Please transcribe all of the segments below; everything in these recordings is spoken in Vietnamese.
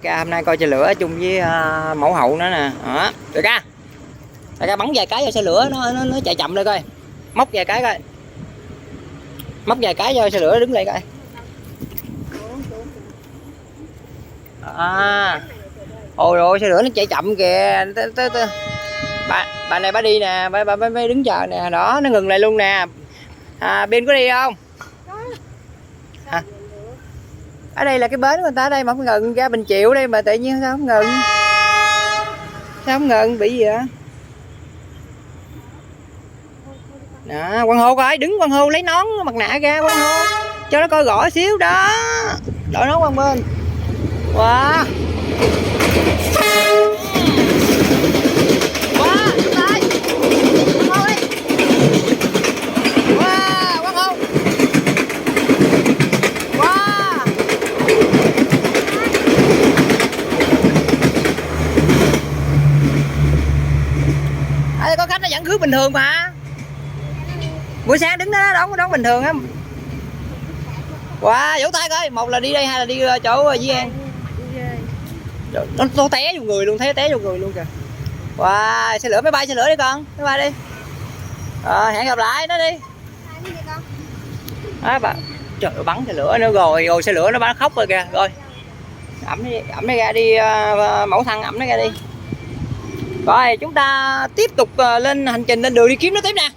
ca hôm nay coi xe lửa chung với mẫu hậu nữa nè. Đó, đại ca bắn vài cái vô xe lửa nó chạy chậm lên coi. Móc vài cái coi. Móc vài cái vô xe lửa đứng lại coi. Ôi rồi xe lửa nó chạy chậm kìa. Bà này bà đi nè, bà đứng chờ nè, đó nó ngừng lại luôn nè. Bên có đi không? Hả? Ở đây là cái bến của người ta đây mà không ngừng, ra Bình Triệu đây mà tự nhiên sao không ngừng? Sao không ngừng, bị gì vậy? Đó, Quang Hô coi, đứng Quang Hô lấy nón mặt nạ ra Quang Hô cho nó coi rõ xíu đó. Đội nón qua bên. Wow. Có khách nó vẫn cứ bình thường mà. Buổi sáng đứng đó đón bình thường á. Wow, vỗ tay coi, một là đi đây, hai là đi chỗ Dĩ An. Nó té vô người luôn, thấy té vô người luôn kìa. Wow, xe lửa máy bay đi con, máy bay đi. Hẹn gặp lại nó đi. Đó bà. Trời ơi, bắn xe lửa nữa rồi xe lửa nó bắn khóc rồi kìa. Rồi. Ẩm nó ra đi, mẫu thăng ẩm nó ra đi. Rồi chúng ta tiếp tục lên hành trình lên đường đi kiếm nó tiếp nè.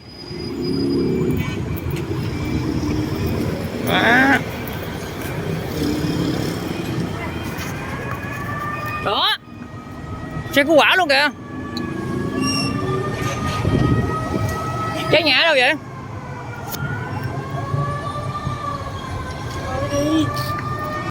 Đó. Xe cứu hỏa luôn kìa. Cháy nhà đâu vậy?